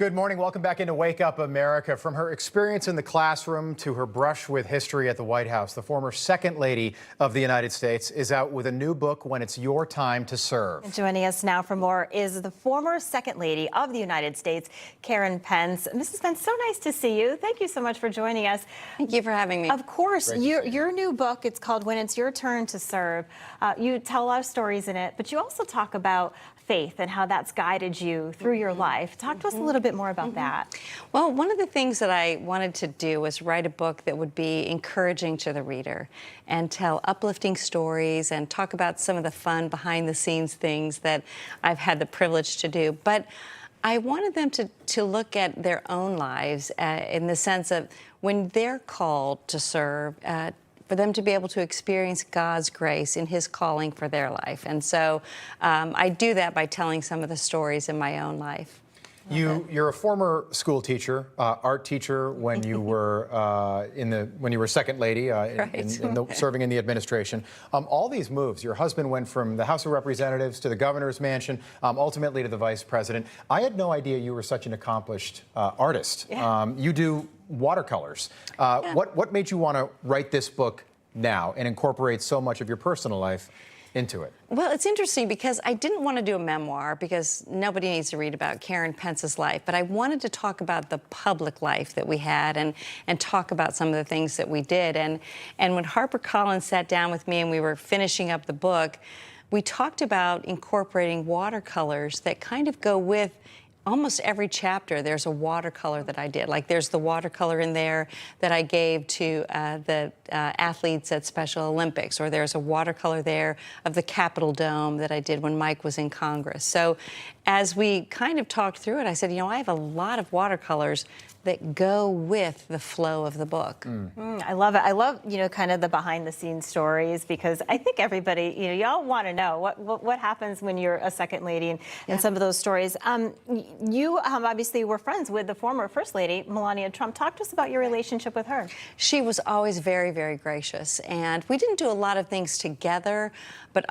Good morning. Welcome back into Wake Up America. From her experience in the classroom to her brush with history at the White House, the former Second Lady of the United States is out with a new book, When It's Your Time to Serve. And joining us now for more is the former Second Lady of the United States, Karen Pence. Mrs. Pence, so nice to see you. Thank you so much for joining us. Thank you for having me. Of course, your new book, it's called When It's Your Turn to Serve. You tell a lot of stories in it, but you also talk about faith and how that's guided you through your life. Talk to us a little bit more about that. Well, one of the things that I wanted to do was write a book that would be encouraging to the reader and tell uplifting stories and talk about some of the fun behind the scenes things that I've had the privilege to do. But I wanted them to look at their own lives in the sense of when they're called to serve, for them to be able to experience God's grace in His calling for their life. And so I do that by telling some of the stories in my own life. You're a former school teacher, art teacher when you were when you were Second Lady, serving in the administration. All these moves, your husband went from the House of Representatives to the governor's mansion, ultimately to the vice president. I had no idea you were such an accomplished artist. Yeah. You do watercolors. What made you want to write this book now and incorporate so much of your personal life into it? Well, it's interesting because I didn't want to do a memoir because nobody needs to read about Karen Pence's life, but I wanted to talk about the public life that we had and talk about some of the things that we did. And when HarperCollins sat down with me and we were finishing up the book, we talked about incorporating watercolors that kind of go with almost every chapter. There's a watercolor that I did. Like there's the watercolor in there that I gave to the athletes at Special Olympics, or there's a watercolor there of the Capitol Dome that I did when Mike was in Congress. So as we kind of talked through it, I said, you know, I have a lot of watercolors that go with the flow of the book. I love it. I love, kind of the behind the scenes stories, because I think everybody, y'all want to know what happens when you're a Second Lady and some of those stories. You obviously were friends with the former First Lady, Melania Trump. Talk to us about your relationship with her. She was always very, very gracious, and we didn't do a lot of things together, but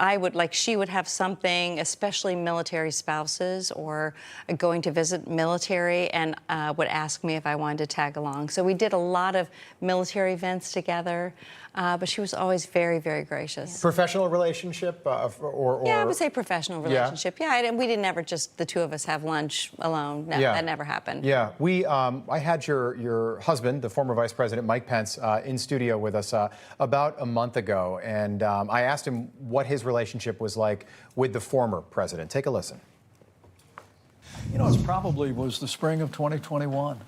she would have something, especially military spouses or going to visit military, and would ask me if I wanted to tag along. So we did a lot of military events together, but she was always very, very gracious. Professional relationship, or yeah, I would say professional relationship. Yeah, and we didn't ever just the two of us have lunch alone. No, that never happened. Yeah, I had your husband, the former Vice President Mike Pence, in studio with us about a month ago, and I asked him what his relationship was like with the former president. Take a listen. You know, it probably was the spring of 2021.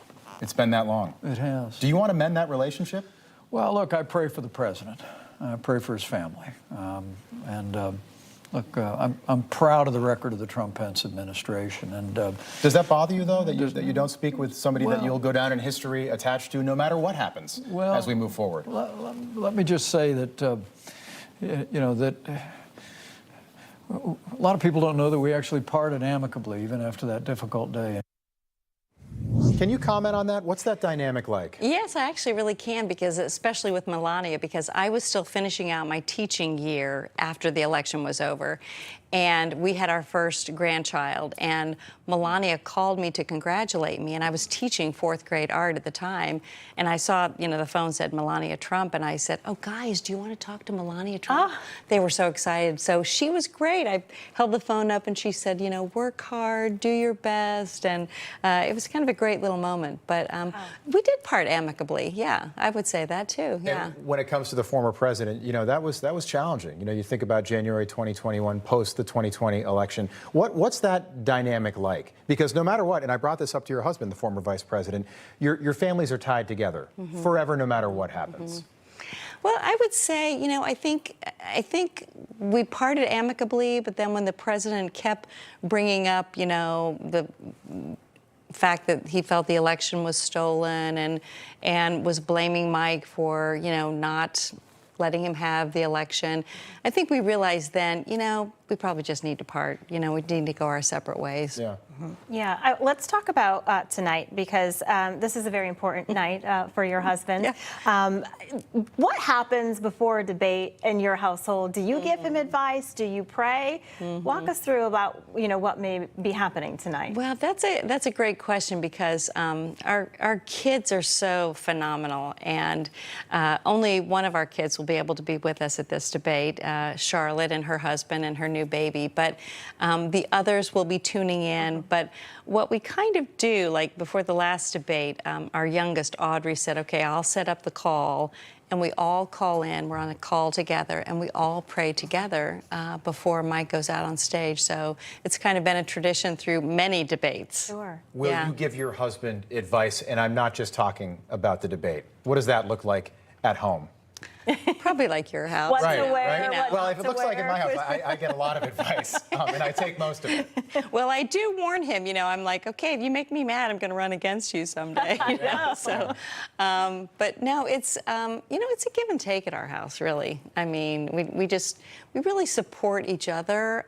It's been that long. It has. Do you want to mend that relationship? Well, look, I pray for the president. I pray for his family. Look, I'm proud of the record of the Trump-Pence administration. And does that bother you, though, that you don't speak with somebody that you'll go down in history attached to, no matter what happens as we move forward? Let me just say that, that a lot of people don't know that we actually parted amicably even after that difficult day. Can you comment on that? What's that dynamic like? Yes, I actually really can, because especially with Melania, because I was still finishing out my teaching year after the election was over. And we had our first grandchild, and Melania called me to congratulate me, and I was teaching 4th grade art at the time, and I saw, the phone said Melania Trump, and I said, oh, guys, do you want to talk to Melania Trump? They were so excited. So she was great. I held the phone up, and she said, work hard, do your best, and it was kind of a great little moment. But we did part amicably, yeah, I would say that too, yeah. And when it comes to the former president, that was challenging. You think about January 2021, post the 2020 election. What's that dynamic like? Because no matter what, and I brought this up to your husband, the former vice president, your families are tied together forever, no matter what happens. Well, I would say, I think we parted amicably, but then when the president kept bringing up, the fact that he felt the election was stolen and was blaming Mike for, not letting him have the election, I think we realized then, we probably just need to part. You know, we need to go our separate ways. Yeah. Yeah, let's talk about tonight, because this is a very important night for your husband. Yeah. What happens before a debate in your household? Do you give him advice? Do you pray? Walk us through about what may be happening tonight. Well, that's a great question, because our kids are so phenomenal, and only one of our kids will be able to be with us at this debate, Charlotte and her husband and her new baby, but the others will be tuning in. But what we kind of do, like before the last debate, our youngest, Audrey, said, okay, I'll set up the call, and we all call in. We're on a call together, and we all pray together before Mike goes out on stage. So it's kind of been a tradition through many debates. Sure. Will you give your husband advice? And I'm not just talking about the debate. What does that look like at home? Probably like your house. What Right, to wear, right? what Well, not if it to looks like in my wear. house, I get a lot of advice, and I take most of it. Well, I do warn him, I'm like, okay, if you make me mad, I'm going to run against you someday. So, but no, it's, it's a give and take at our house, really. I mean, we really support each other.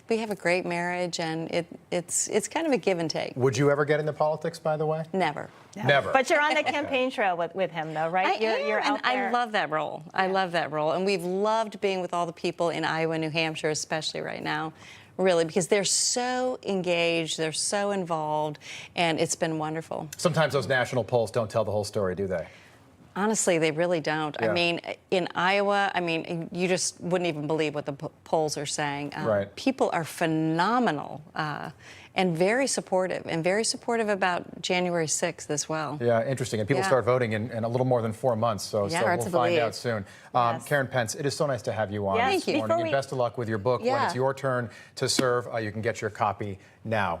We have a great marriage, and it's kind of a give and take. Would you ever get into politics, by the way? Never. Never. But you're on the campaign trail with him, though, right? You're and out there. I love that role. I love that role. And we've loved being with all the people in Iowa, New Hampshire, especially right now, really, because they're so engaged, they're so involved, and it's been wonderful. Sometimes those national polls don't tell the whole story, do they? Honestly, they really don't. Yeah. I mean, in Iowa, you just wouldn't even believe what the polls are saying. Right. People are phenomenal and very supportive about January 6th as well. Yeah, interesting. And people start voting in a little more than 4 months, so Hard we'll to find believe. out soon. Yes. Karen Pence, it is so nice to have you on Yes, this morning. before And we- best of luck with your book. When Yeah. it's your turn to serve, you can get your copy now.